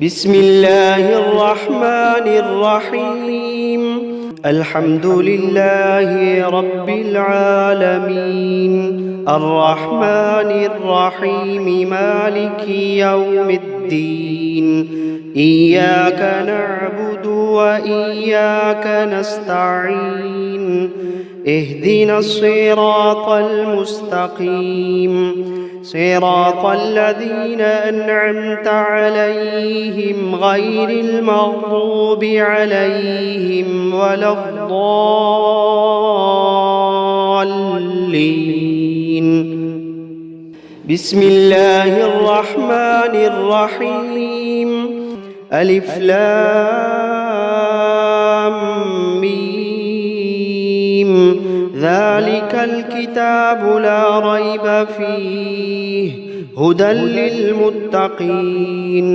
بسم الله الرحمن الرحيم. الحمد لله رب العالمين، الرحمن الرحيم، مالك يوم الدين. إياك نعبد وإياك نستعين. اهدنا الصراط المستقيم، صراط الذين أنعمت عليهم غير المغضوب عليهم ولا الضالين. بسم الله الرحمن الرحيم. ألف لام ميم. ذلك الكتاب لا ريب فيه هدى للمتقين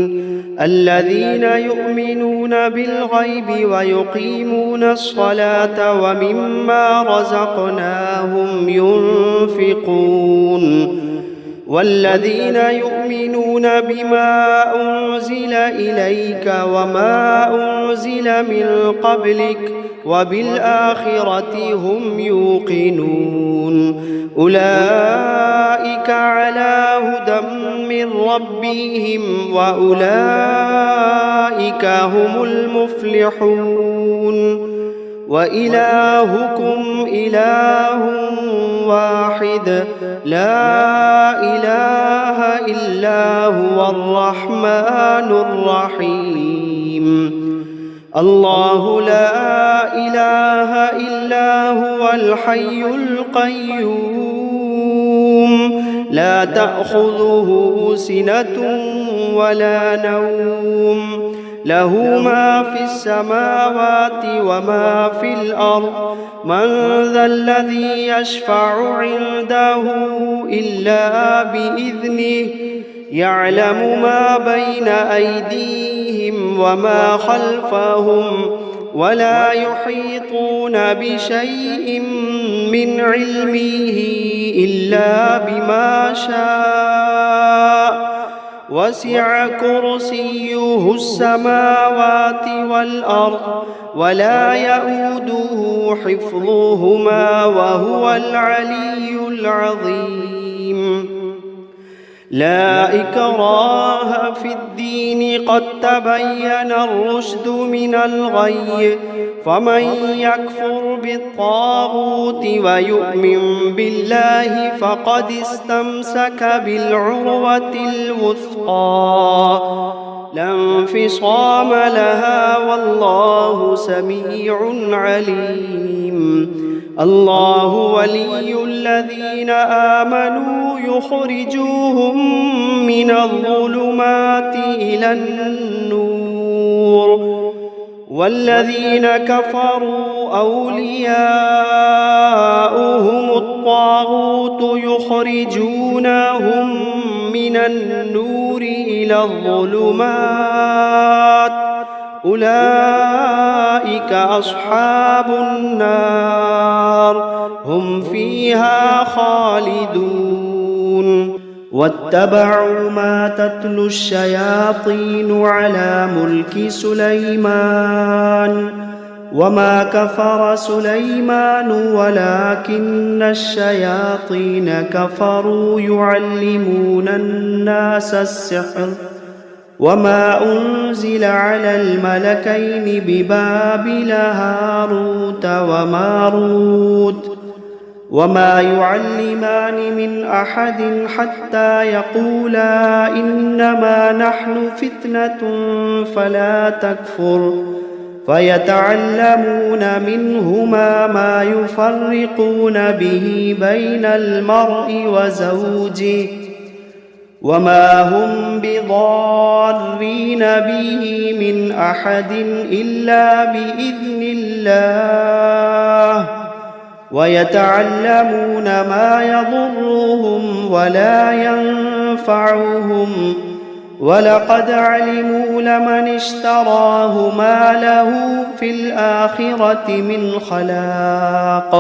الذين يؤمنون بالغيب ويقيمون الصلاة ومما رزقناهم ينفقون والذين يؤمنون بما أنزل إليك وما أنزل من قبلك وبالآخرة هم يوقنون. أولئك على هدى من ربهم وأولئك هم المفلحون. وإلهكم إله واحد لا إله إلا هو الرحمن الرحيم. الله لا إله إلا هو الحي القيوم، لا تأخذه سنة ولا نوم، له ما في السماوات وما في الأرض. من ذا الذي يشفع عنده إلا بإذنه، يعلم ما بين أيديهم وما خلفهم، ولا يحيطون بشيء من علمه إلا بما شاء. وسع كرسيه السماوات والأرض ولا يئوده حفظهما وهو العلي العظيم. لا إكراه في الدين، قد تبين الرشد من الغي. فمن يكفر بالطاغوت ويؤمن بالله فقد استمسك بالعروة الوثقى، لا انفصام لها، والله سميع عليم. الله ولي الذين آمنوا يخرجوهم من الظلمات إلى النور، والذين كفروا أولياؤهم الطاغوت يخرجونهم من النور إلى الظلمات. أولئك أصحاب النار، هم فيها خالدون. واتبعوا ما تتلو الشياطين على ملك سليمان، وما كفر سليمان ولكن الشياطين كفروا يعلمون الناس السحر. وما أنزل على الملكين ببابل هاروت وماروت وما يعلمان من أحد حتى يقولا إنما نحن فتنة فلا تكفر، فيتعلمون منهما ما يفرقون به بين المرء وزوجه، وما هم بضارين به من أحد إلا بإذن الله، ويتعلمون ما يضرهم ولا ينفعهم، ولقد علموا لمن اشتراه ما له في الآخرة من خلاق،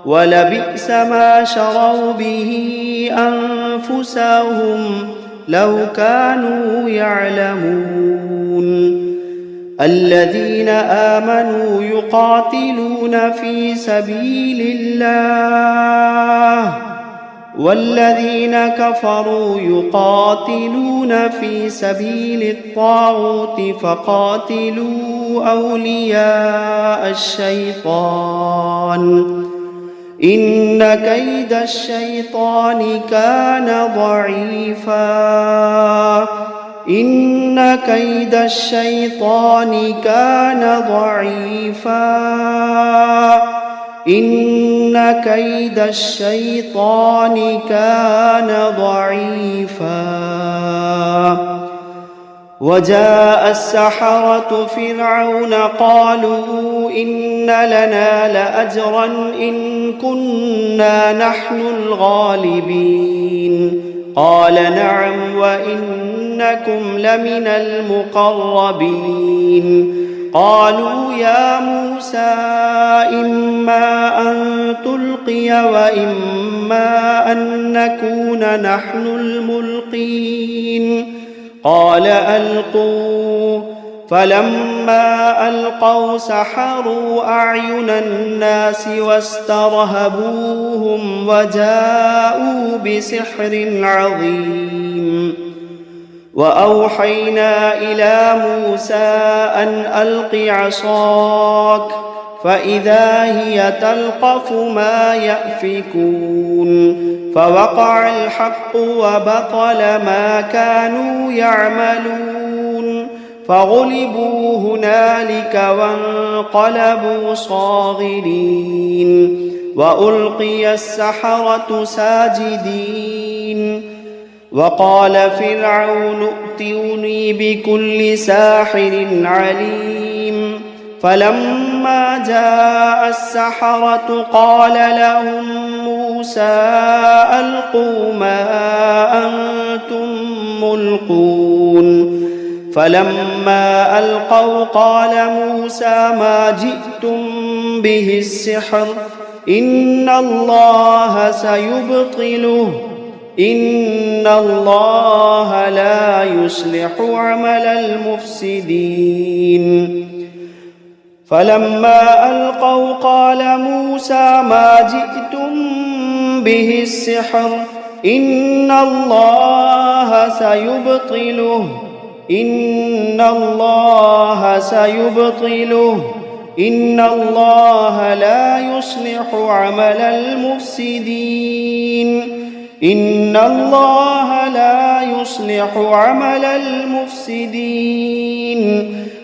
ولبئس ما شروا به أنفسهم لو كانوا يعلمون الذين آمنوا يقاتلون في سبيل الله والذين كفروا يقاتلون في سبيل الطاغوت فقاتلوا أولياء الشيطان إن كيد الشيطان كان ضعيفا إن كيد الشيطان كان ضعيفا إن كيد الشيطان كان ضعيفا وجاء السحرة فرعون قالوا إن لنا لأجرا إن كنا نحن الغالبين قال نعم وإنكم لمن المقربين قالوا يا موسى إما أن تلقي وإما أن نكون نحن الملقين قال ألقوا فلما ألقوا سحروا أعين الناس واسترهبوهم وجاءوا بسحر عظيم وأوحينا إلى موسى أن ألق عصاك فإذا هي تلقف ما يأفكون فوقع الحق وبطل ما كانوا يعملون فغلبوا هنالك وانقلبوا صاغرين وألقي السحرة ساجدين وقال فرعون ائتوني بكل ساحر عليم فلما جاء السحرة قال لهم موسى ألقوا ما أنتم ملقون فلما ألقوا قال موسى ما جئتم به السحر إن الله سيبطله إن الله لا يصلح عمل المفسدين فلما ألقوا قال موسى ما جئتم به السحر إن الله سيبطله إن الله سيبطله إن الله لا يصلح عمل المفسدين إن الله لا يصلح عمل المفسدين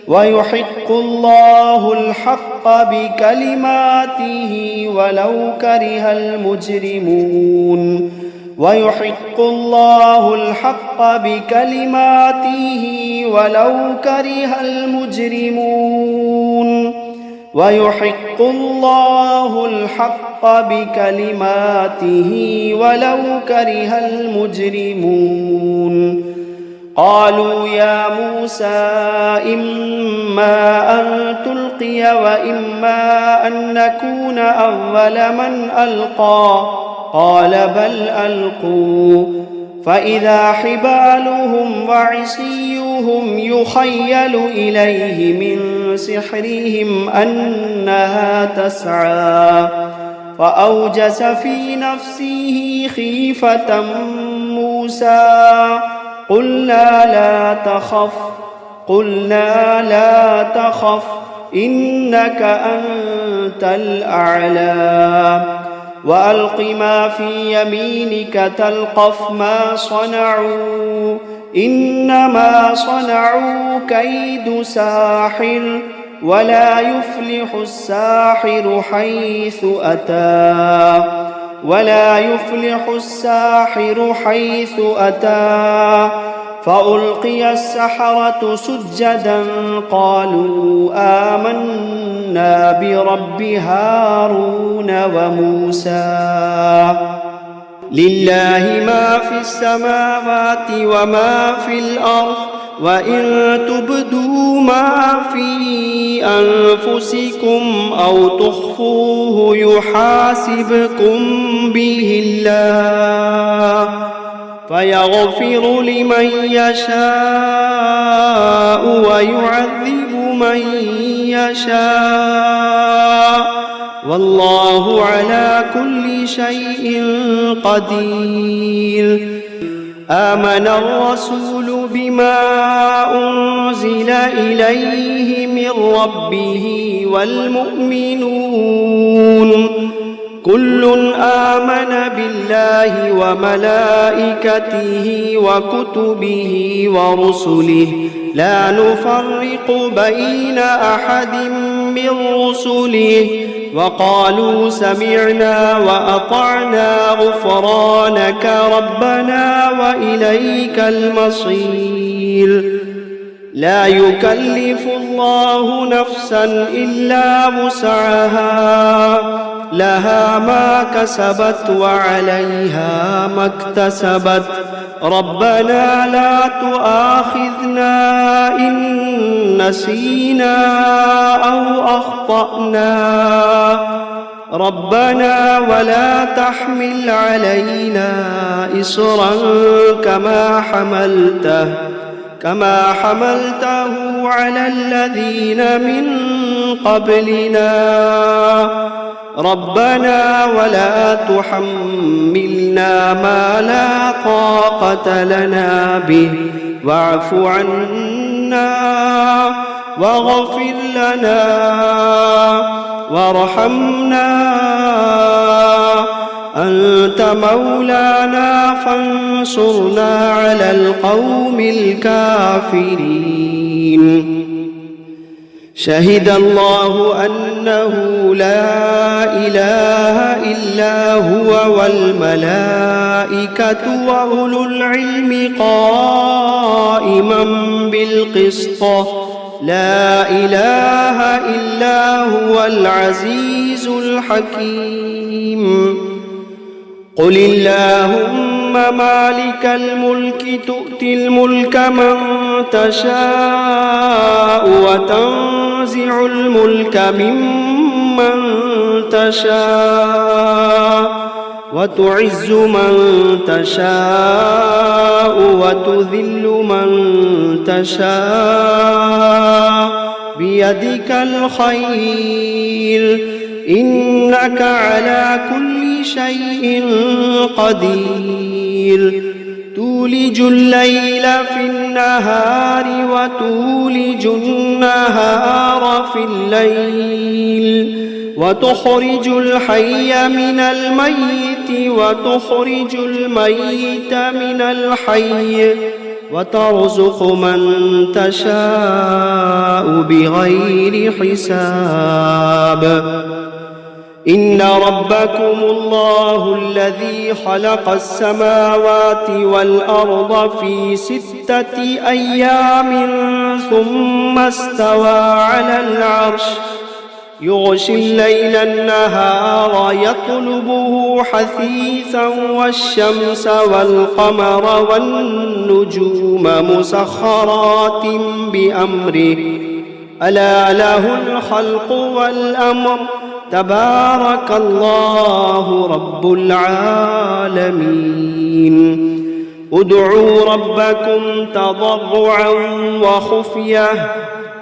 ويحق الله الحق بكلماته ولو كره المجرمون ويحق الله الحق بكلماته ولو كره المجرمون ويحق الله الحق بكلماته ولو كره المجرمون قالوا يا موسى إما أن تلقي وإما أن نكون أول من ألقى قال بل ألقوا فإذا حبالهم وعصيهم يخيل إليه من سحرهم أنها تسعى فأوجس في نفسه خيفة موسى قلنا لا تخف إنك أنت الأعلى وألق ما في يمينك تلقف ما صنعوا إنما صنعوا كيد ساحر ولا يفلح الساحر حيث أتى فألقي السحرة سجدا قالوا آمنا برب هارون وموسى لله ما في السماوات وما في الأرض وإن تبدوا ما في أنفسكم أو تخفوه يحاسبكم به الله فيغفر لمن يشاء ويعذب من يشاء والله على كل شيء قدير. آمن الرسول بما أنزل إليه من ربه والمؤمنون كل آمن بالله وملائكته وكتبه ورسله لا نفرق بين أحد من رسله وقالوا سمعنا وأطعنا غفرانك ربنا وإليك المصير. لا يكلف الله نفسا إلا وسعها لها ما كسبت وعليها ما اكتسبت ربنا لا تؤاخذنا إن نسينا أو أخطأنا ربنا ولا تحمل علينا إصرا كما حملته على الذين من قبلنا ربنا ولا تحملنا ما لا طاقة لنا به واعف عنا واغفر لنا وارحمنا أنت مولانا فانصرنا على القوم الكافرين. شهد الله أنه لا إله إلا هو والملائكة وأولو العلم قائما بالقسط لا إله إلا هو العزيز الحكيم. قل اللهم مالك الملك تؤتي الملك من تشاء وتنزع الملك ممن تشاء وتعز من تشاء وتذل من تشاء بيدك الخير إنك على كل شيء قدير. تولج الليل في النهار وتولج النهار في الليل وتخرج الحي من الميت وتخرج الميت من الحي وترزق من تشاء بغير حساب. إن ربكم الله الذي خلق السماوات والأرض في 6 أيام ثم استوى على العرش يغشي الليل النهار يطلبه حثيثا والشمس والقمر والنجوم مسخرات بأمره ألا له الخلق والأمر تبارك الله رب العالمين. ادعوا ربكم تضرعا وخفية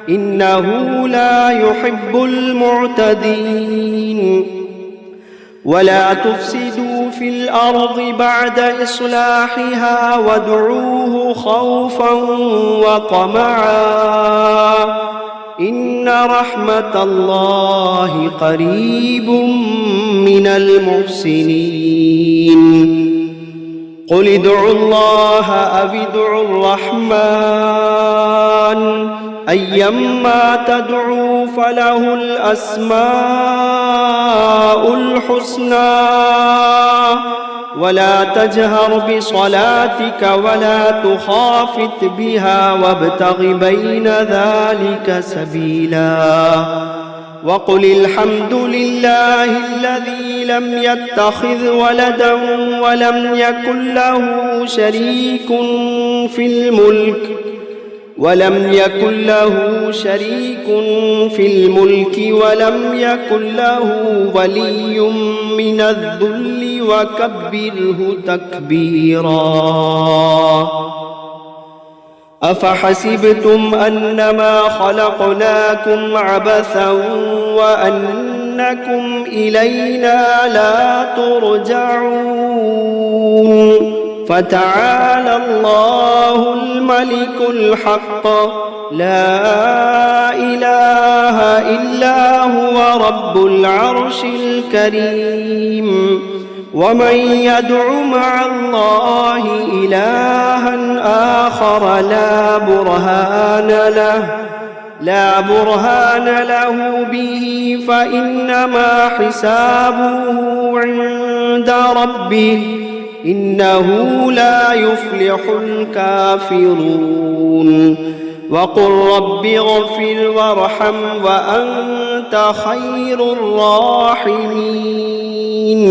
إنه لا يحب المعتدين. ولا تفسدوا في الأرض بعد إصلاحها وادعوه خوفا وطمعا إن رحمة الله قريب من المحسنين. قل ادعوا الله أو ادعوا الرحمن أيما تدعوا فله الأسماء الحسنى ولا تجهر بصلاتك ولا تخافت بها وابتغ بين ذلك سبيلا. وقل الحمد لله الذي لم يتخذ ولدا ولم يكن له شريك في الملك ولم يكن له ولي من الذل وكبره تكبيرا. أفحسبتم أنما خلقناكم عبثا وأنكم إلينا لا ترجعون. فتعالى الله الملك الحق لا إله إلا هو رب العرش الكريم. ومن يدع مع الله إلها آخر لا برهان له به فإنما حسابه عند ربه إنه لا يفلح الكافرون. وقل رب اغفر وارحم وأنت خير الراحمين.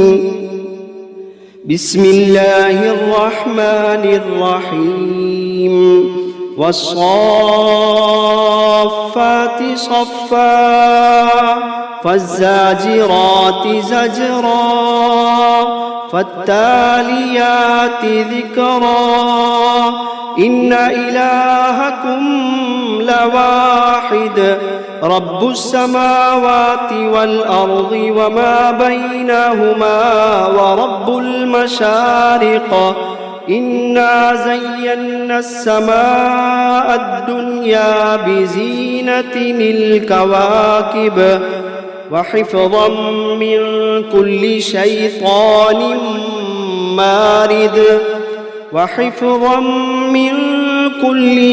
بسم الله الرحمن الرحيم. والصافات صفا فالزاجرات زجرا فالتاليات ذكرا. إن إلهكم لواحد رب السماوات والأرض وما بينهما ورب المشارق. إنا زينا السماء الدنيا بزينة الكواكب وحفظا من كل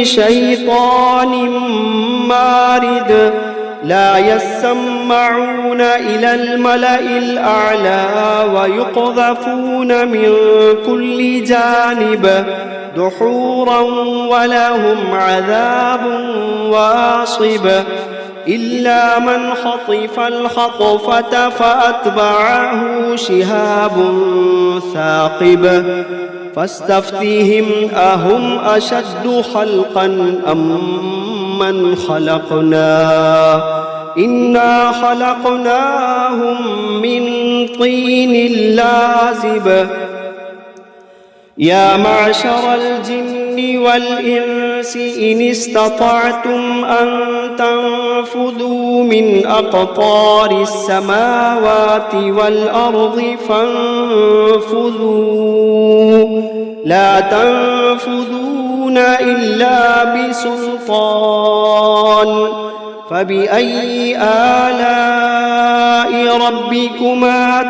شيطان مارد لا يسمعون إلى الملأ الأعلى ويقذفون من كل جانب دحورا ولهم عذاب واصب. إلا من خطف الخطفة فأتبعه شهاب ثاقب. فاستفتهم أهم أشد خلقا أم من خلقنا إنا خلقناهم من طين لازب. يا معشر الجن والإنس إن استطعتم أن تنفذوا من أقطار السماوات والأرض فانفذوا لا تنفذون إلا بسلطان. فبأي آلاء ربكما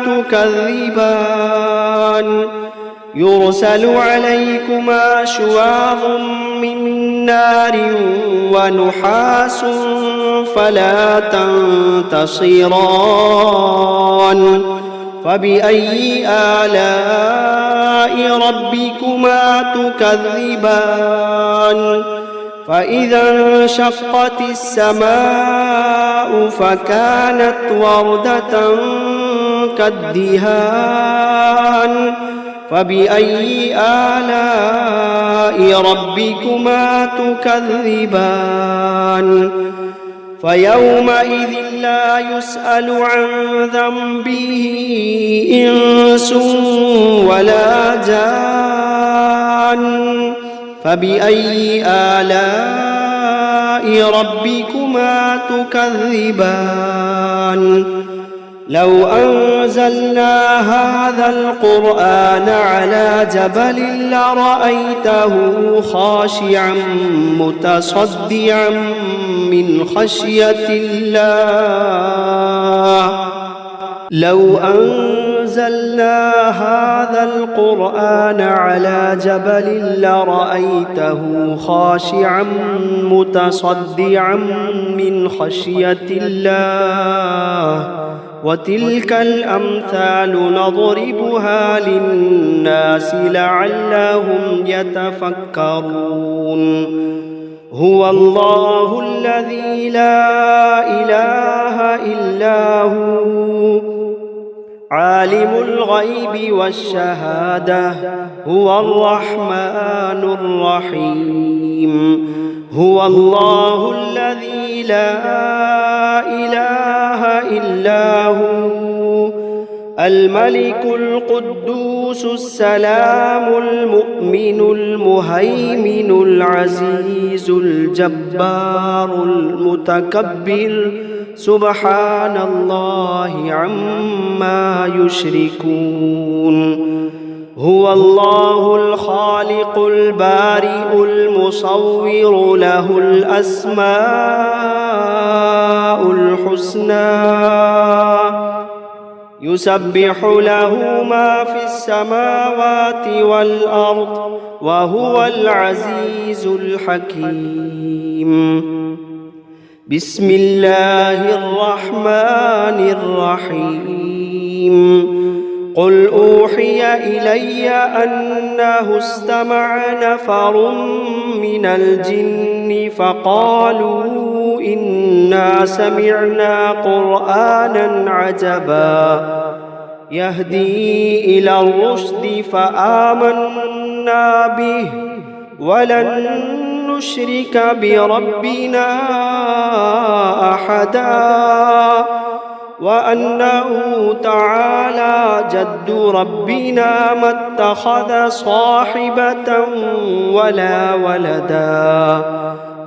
تكذبان. يرسل عليكما شواظ من نار ونحاس فلا تنتصران. فبأي آلاء ربكما تكذبان. فإذا انشقت السماء فكانت وردة كالدهان. فبأي آلاء ربكما تكذبان. فيومئذ لا يسأل عن ذنبه إنس ولا جان. فبأي آلاء ربكما تكذبان. لو أنزلنا هذا القرآن على جبل لرأيته خاشعا متصدعا من خشية الله. لو أنزلنا هذا القرآن على جبل لرأيته خاشعا متصدعا من خشية الله. وتلك الأمثال نضربها للناس لعلهم يتفكرون. هو الله الذي لا إله إلا هو عالم الغيب والشهادة هو الرحمن الرحيم. هو الله الذي لا إله إلا هو الملك القدوس السلام المؤمن المهيمن العزيز الجبار المتكبر سبحان الله عما يشركون هو الله الخالق البارئ المصور له الأسماء الحسنى يسبح له ما في السماوات والأرض وهو العزيز الحكيم بسم الله الرحمن الرحيم قل أوحي إلي أنه استمع نفر من الجن فقالوا إنا سمعنا قرآنا عجبا يهدي إلى الرشد فآمنا به ولن نشرك بربنا أحدا وأنه تعالى جد ربنا ما اتخذ صاحبة ولا ولدا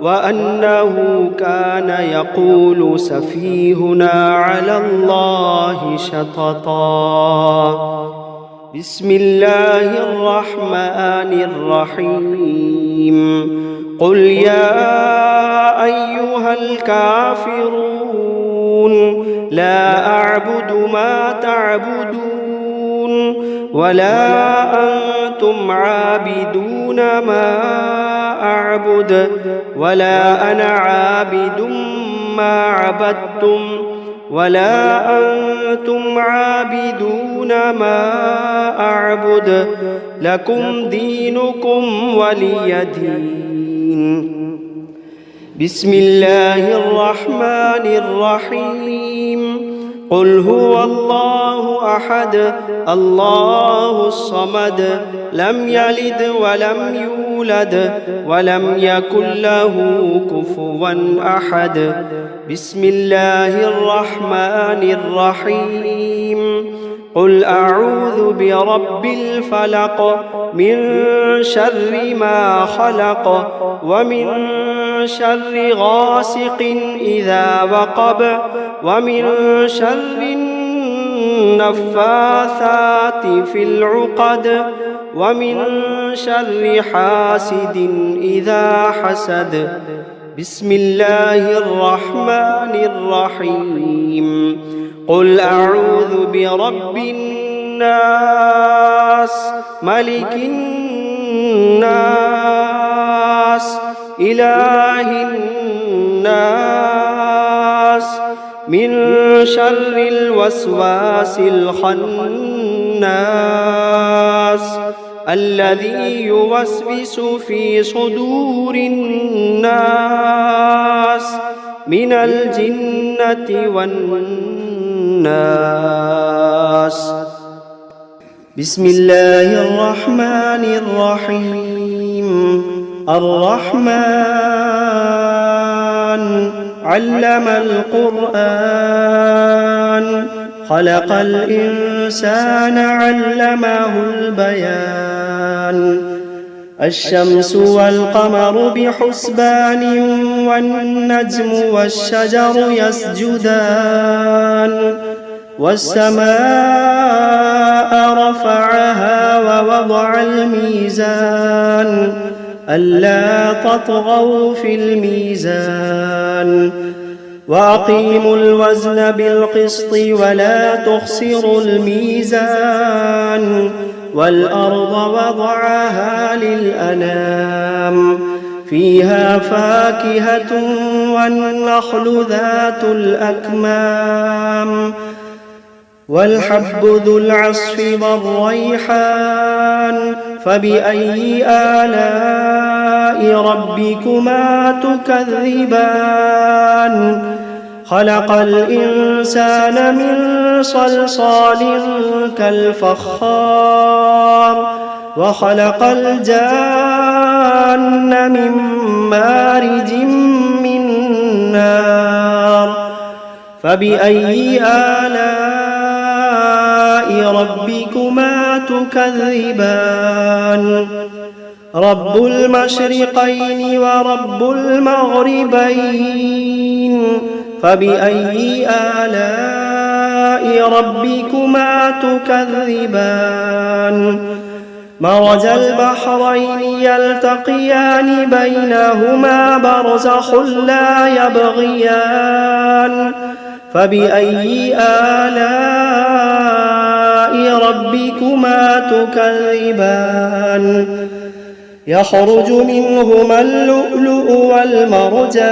وأنه كان يقول سفيهنا على الله شططا بسم الله الرحمن الرحيم قل يا أيها الكافرون لا أعبد ما تعبدون ولا أنتم عابدون ما أعبد ولا أنا عابد ما عبدتم ولا أنتم عابدون ما أعبد لكم دينكم ولي دين بسم الله الرحمن الرحيم قل هو الله أحد الله الصمد لم يلد ولم يولد ولم يكن له كفوا أحد بسم الله الرحمن الرحيم قل أعوذ برب الفلق من شر ما خلق ومن شر غاسق إذا وقب ومن شر النفاثات في العقد ومن شر حاسد إذا حسد بسم الله الرحمن الرحيم قل أعوذ برب الناس ملك الناس إله الناس من شر الوسواس الخناس الذي يوسوس في صدور الناس من الجنة والناس بسم الله الرحمن الرحيم الرحمن علم القرآن خلق الإنسان علمه البيان الشمس والقمر بحسبان والنجم والشجر يسجدان والسماء رفعها ووضع الميزان ألا تطغوا في الميزان وأقيموا الوزن بالقسط ولا تخسروا الميزان والأرض وضعها للأنام فيها فاكهة والنخل ذات الأكمام والحب ذو العصف والريحان فبأي آلاء ربكما تكذبان خلق الإنسان من صلصال كالفخار وخلق الجان من مارج من نار فبأي آلاء ربكما تكذبان رب المشرقين ورب المغربين فبأي آلاء ربكما تكذبان مرج البحرين يلتقيان بينهما برزخ لا يبغيان فبأي آلاء ربكما تكذبان يخرج منهما اللؤلؤ والمرجان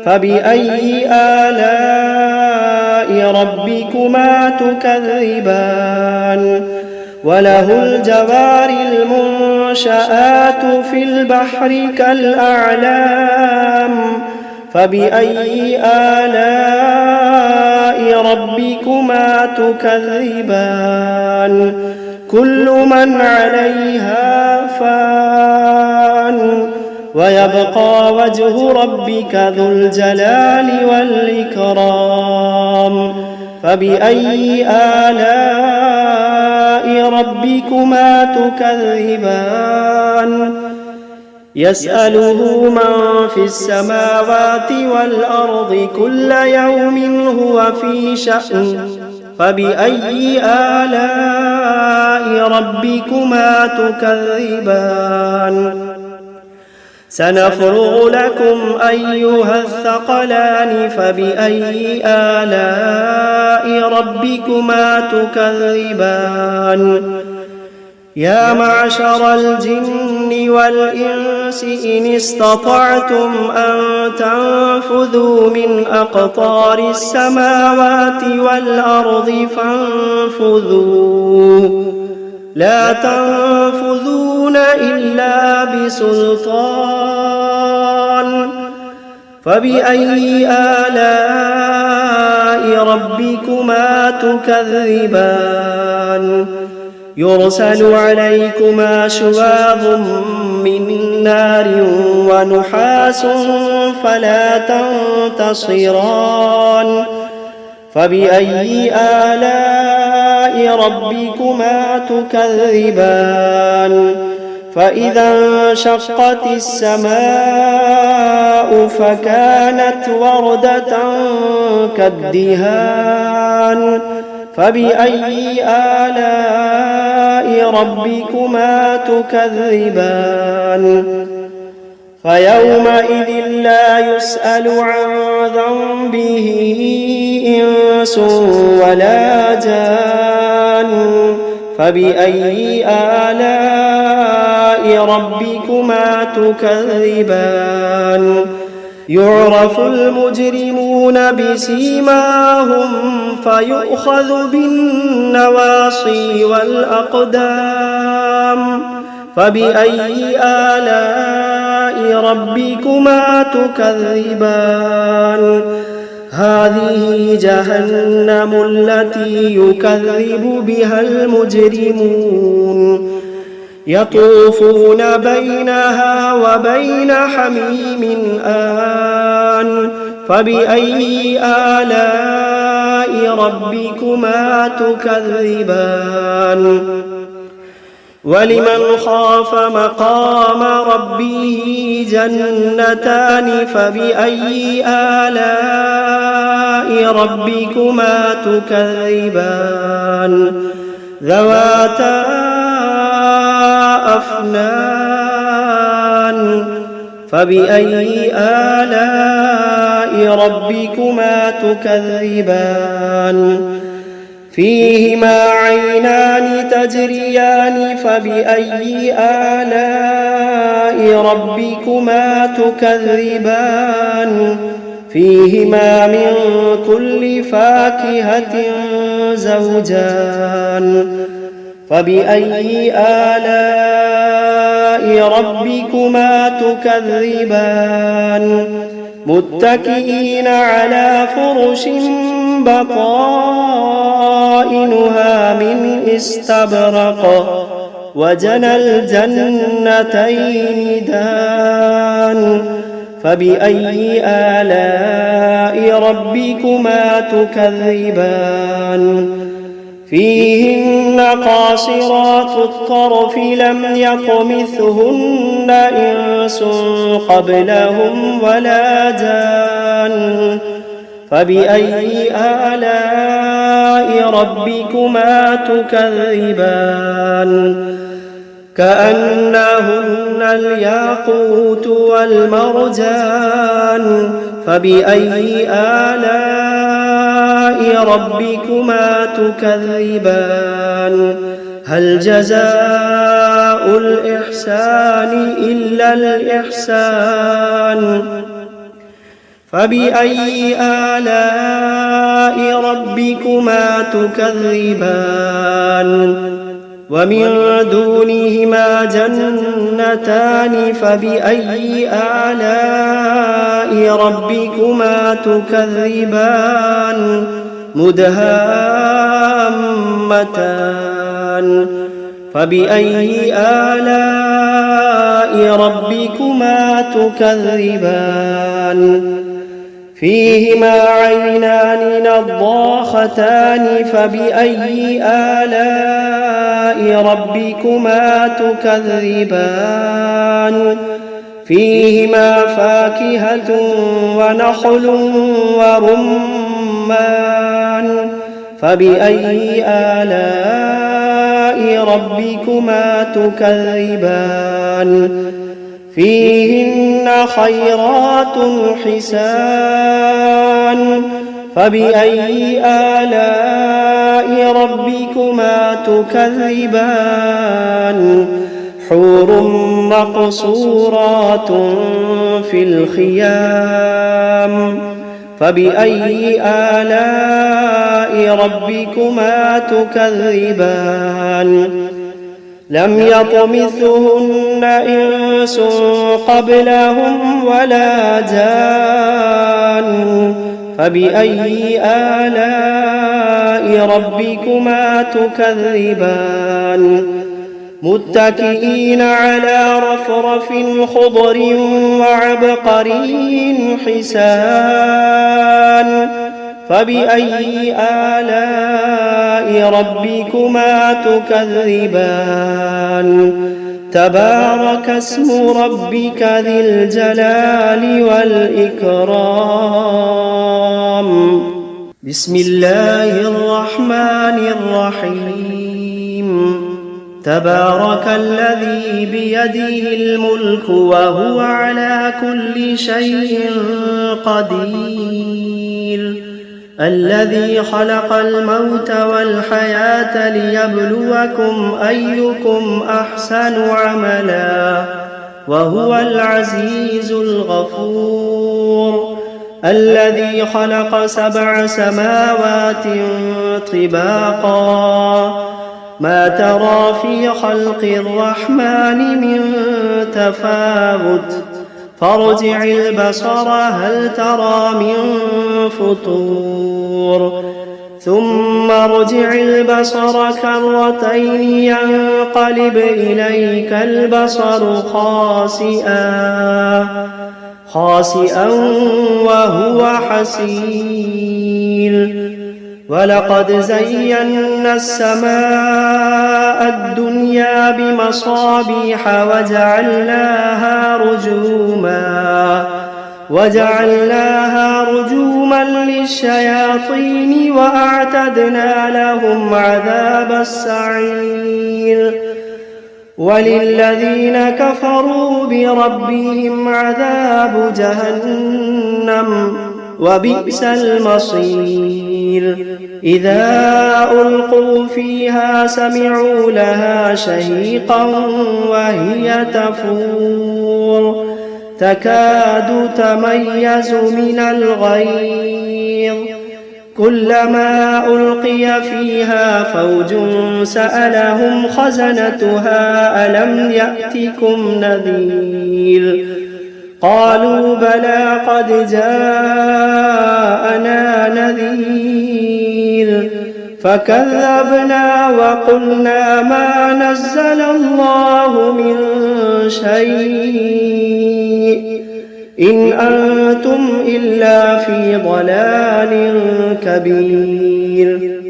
فبأي آلاء ربكما تكذبان وله الجوار المنشآت في البحر كالأعلام فبأي آلاء ربكما تكذبان كل من عليها فان ويبقى وجه ربك ذو الجلال والإكرام فبأي آلاء ربكما تكذبان يسأله من في السماوات والأرض كل يوم هو في شأن فبأي آلاء ربكما تكذبان سنفرغ لكم أيها الثقلان فبأي آلاء ربكما تكذبان يا معشر الجن والإنس إن استطعتم أن تنفذوا من أقطار السماوات والأرض فانفذوا لا تنفذون إلا بسلطان فبأي آلاء ربكما تكذبان يرسل عليكما شواظ من نار ونحاس فلا تنتصران فبأي آلاء ربكما تكذبان فإذا انشقت السماء فكانت وردة كالدهان فبأي آلاء ربكما تكذبان فيومئذ لا يسأل عن ذنبه إنس ولا جان فبأي آلاء ربكما تكذبان يعرف المجرمون بسيماهم فيؤخذ بالنواصي والأقدام فبأي آلاء ربكما تكذبان هذه جهنم التي يكذب بها المجرمون يطوفون بينها وبين حميم آن فبأي آلاء ربكما تكذبان ولمن خاف مقام ربه جنتان فبأي آلاء ربكما تكذبان ذواتا أفنان فبأي آلاء ربكما تكذبان فيهما عينان تجريان فبأي آلاء ربكما تكذبان فيهما من كل فاكهة زوجان فبأي آلاء ربكما تكذبان متكئين على فرش بطائنها من استبرق وجنى الجنتين دان فبأي آلاء ربكما تكذبان فيهن قاصرات الطرف لم يطمثهن إنس قبلهم ولا جان فبأي آلاء ربكما تكذبان كأنهن الياقوت والمرجان فبأي آلاء ربكما تكذبان هل جزاء الإحسان إلا الإحسان فبأي آلاء ربكما تكذبان ومن دونهما جنتان فبأي آلاء ربكما تكذبان مدهامتان فبأي آلاء ربكما تكذبان فيهما عينان نضاختان فبأي آلاء ربكما تكذبان فيهما فاكهة ونخل ورمان فبأي آلاء ربكما تكذبان فيهن خيرات حسان فبأي آلاء ربكما تكذبان حور مقصورات في الخيام فبأي آلاء ربكما تكذبان لم يطمثهن إنس قبلهم ولا جان فبأي آلاء ربكما تكذبان متكئين على رفرف خضر وعبقري حسان فبأي آلاء ربكما تكذبان تبارك اسم ربك ذي الجلال والإكرام بسم الله الرحمن الرحيم تبارك الذي بيده الملك وهو على كل شيء قدير الذي خلق الموت والحياة ليبلوكم أيكم أحسن عملا وهو العزيز الغفور الذي خلق 7 سماوات طباقا ما ترى في خلق الرحمن من تفاوت فارجع البصر هل ترى من فطور ثم ارجع البصر كرتين ينقلب إليك البصر خاسئا وهو حسير ولقد زينا السماء الدنيا بمصابيح وجعلناها رجوما للشياطين وأعتدنا لهم عذاب السعير وللذين كفروا بربهم عذاب جهنم وبئس المصير إذا ألقوا فيها سمعوا لها شهيقا وهي تفور تكاد تميز من الغيظ كلما ألقي فيها فوج سألهم خزنتها ألم يأتكم نذير قالوا بلى قد جاءنا نذير فكذبنا وقلنا ما نزل الله من شيء إن أنتم إلا في ضلال كبير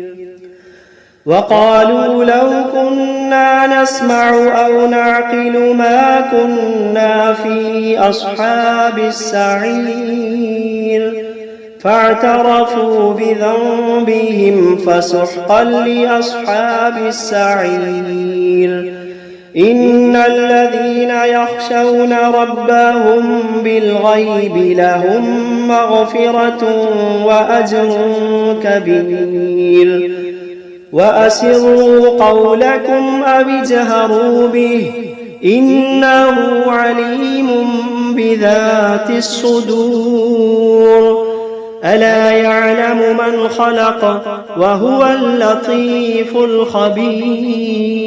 وقالوا لو كنا نسمع أو نعقل ما كنا في أصحاب السعير فاعترفوا بذنبهم فسحقا لأصحاب السعير. إن الذين يخشون ربهم بالغيب لهم مغفرة وأجر كبير. وأسروا قولكم أو اجهروا به إنه عليم بذات الصدور. ألا يعلم من خلق وهو اللطيف الخبير.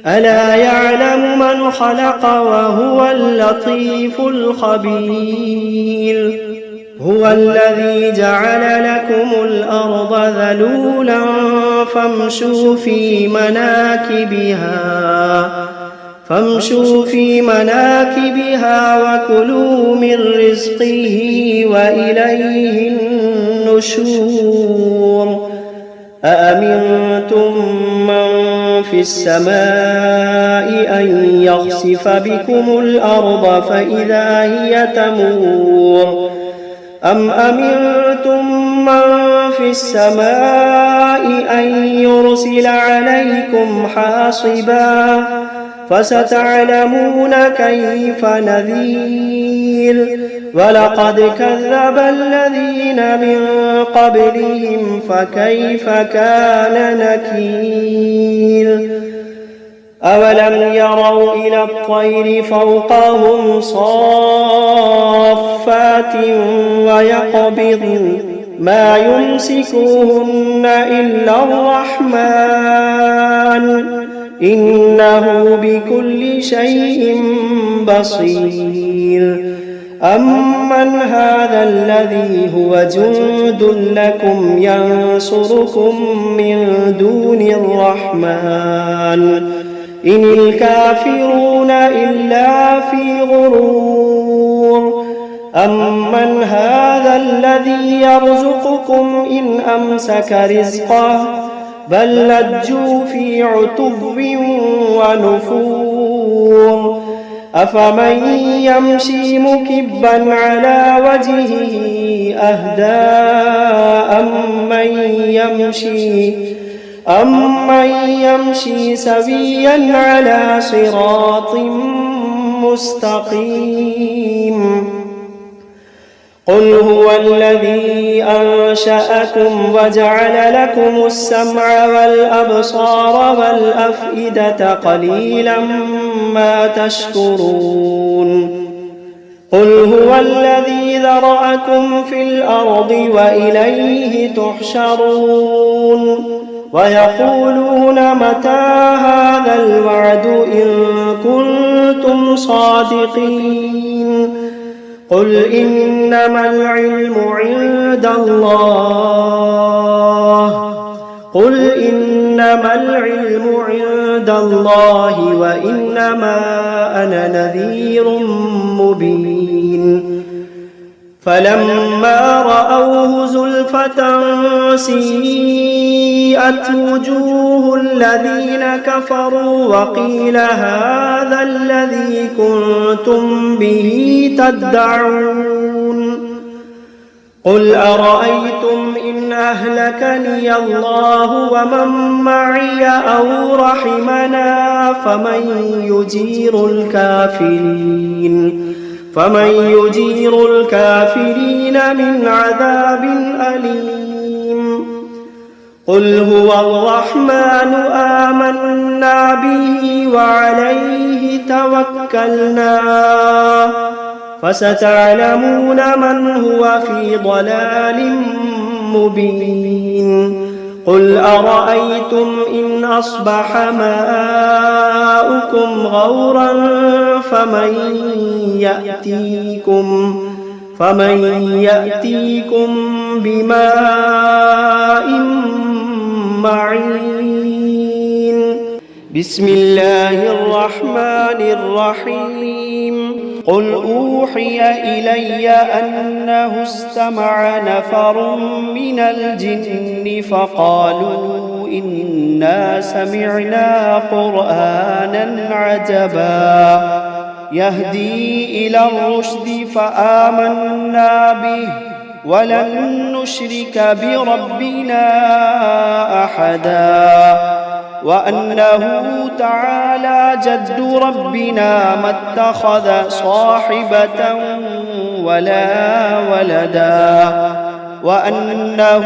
ألا يعلم من خلق وهو اللطيف الخبير. هو الذي جعل لكم الأرض ذلولا فامشوا في مناكبها وكلوا من رزقه وإليه النشور. أأمنتم من في السماء أن يخسف بكم الأرض فإذا هي تمور أم أمنتم من في السماء أن يرسل عليكم حاصبا فستعلمون كيف نذير. ولقد كذب الذين من قبلهم فكيف كان نكير. أولم يروا إلى الطير فوقهم صافات ويقبضن ما يمسكوهن إلا الرحمن إنه بكل شيء بصير. أمن هذا الذي هو جند لكم ينصركم من دون الرحمن إن الكافرون إلا في غرور. أمن هذا الذي يرزقكم إن أمسك رزقه بل لجوا في عتب ونفور. أفمن يمشي مكبا على وجهه أهدى أمن يمشي سويا على صراط مستقيم. قل هو الذي أنشأكم وجعل لكم السمع والأبصار والأفئدة قليلا ما تشكرون. قل هو الذي ذرأكم في الأرض وإليه تحشرون. ويقولون متى هذا الوعد إن كنتم صادقين. قل إنما العلم عند الله وإنما أنا نذير مبين. فلما رأوه زلفة سيئت وجوه الذين كفروا وقيل هذا الذي كنتم به تدعون. قل أرأيتم إن أهلكني الله ومن معي أو رحمنا فمن يجير الكافرين من عذاب أليم. قل هو الرحمن آمنا به وعليه توكلنا فستعلمون من هو في ضلال مبين. قل أرأيتم إن أصبح ماؤكم غورا فمن يأتيكم بماء معين. بسم الله الرحمن الرحيم. قل أوحي إلي أنه استمع نفر من الجن فقالوا إنا سمعنا قرآنا عجبا يهدي إلى الرشد فآمنا به ولن نشرك بربنا أحدا وأنه تعالى جد ربنا ما اتخذ صاحبة ولا ولدا وأنه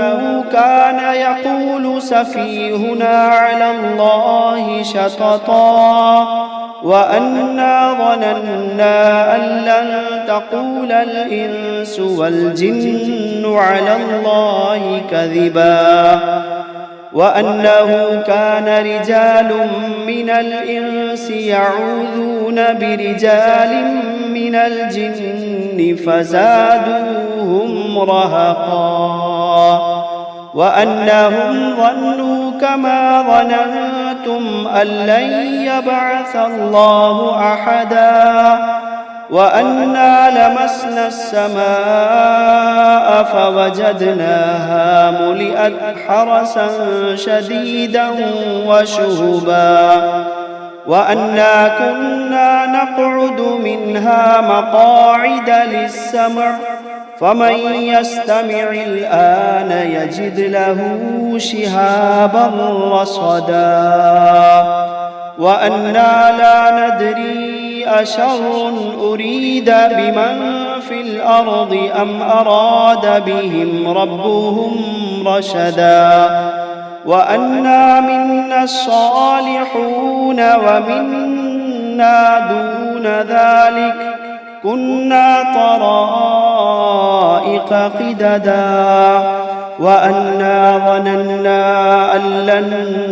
كان يقول سفيهنا على الله شططا وأنا ظننا أن لن تقول الإنس والجن على الله كذبا وأنه كان رجال من الإنس يعوذون برجال من الجن فزادوهم رهقا وأنهم ظنوا كما ظننتم أن لن يبعث الله أحدا وأنا لمسنا السماء فوجدناها ملئت حرسا شديدا وشهبا وأنا كنا نقعد منها مقاعد للسمع فمن يستمع الآن يجد له شهابا رصدا وأنا لا ندري أشر أريد بمن في الأرض أم أراد بهم ربهم رشدا وأنا منا الصالحون ومنا دون ذلك كنا طرائق قددا وأنا ظننا أن لن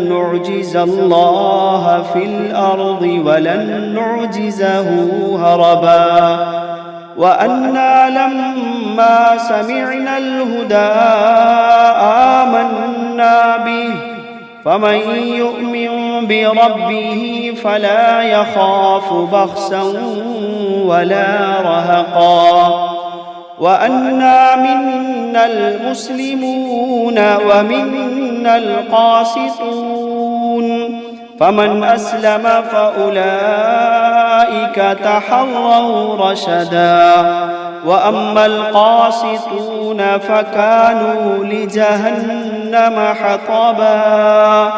نعجز الله في الأرض ولن نعجزه هربا وأنا لما سمعنا الهدى آمنا به فمن يؤمن بربه فلا يخاف بخسا ولا رهقا وأنا منا المسلمون ومنا القاسطون فمن أسلم فأولئك تحروا رشدا وأما القاسطون فكانوا لجهنم حطبا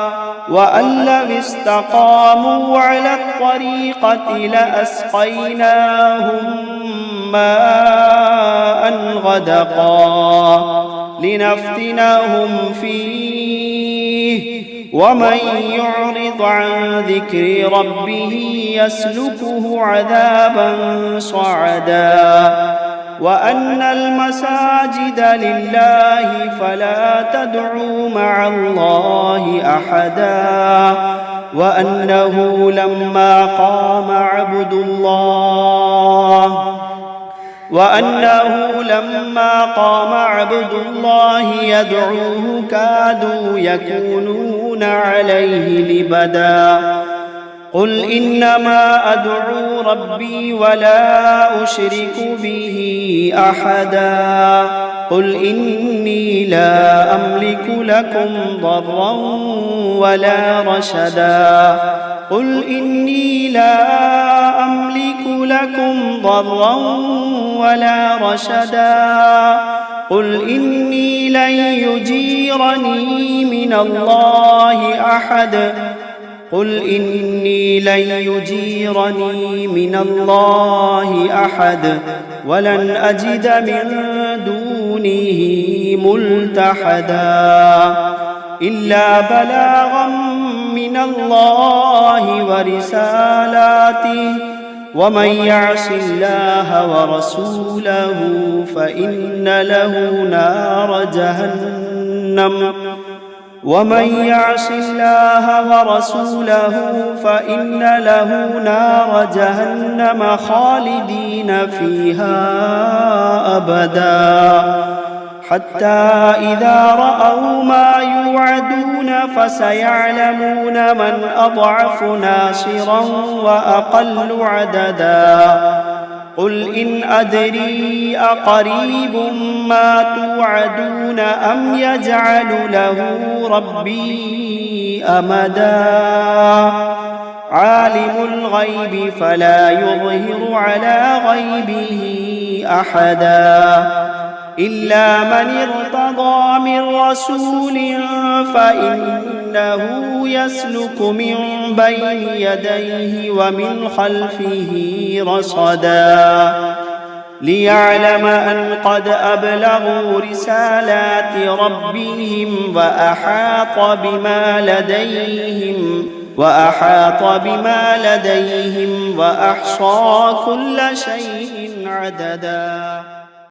وأن لو استقاموا على الطريقة لأسقيناهم ماء غدقا لنفتنهم فيه ومن يعرض عن ذكر ربه يسلكه عذابا صعدا وأن المساجد لله فلا تدعوا مع الله أحدا وأنه لما قام عبد الله يدعوه كادوا يكونون عليه لبدا قل إنما أدعو ربي ولا أشرك به أحدا قل إني لا أملك لكم ضرا ولا رشدا قل إني لا أملك لكم ضرا ولا رشدا قل إني لن يجيرني من الله أحد قل إني لن يجيرني من الله أحد ولن أجد من دونه ملتحدا إلا بلاغا من الله ورسالاته ومن يعص الله ورسوله فإن له نار جهنم ومن يعص الله ورسوله فإن له نار جهنم خالدين فيها أبدا حتى إذا رأوا ما يوعدون فسيعلمون من أضعف ناصرا وأقل عددا قل إن أدري أقريب ما توعدون أم يجعل له ربي أمدا عالم الغيب فلا يظهر على غيبه أحدا إلا من ارتضى من رسول فإنه يسلك من بين يديه ومن خلفه رصدا ليعلم أن قد أبلغوا رسالات ربهم وأحاط بما لديهم وأحصى كل شيء عددا.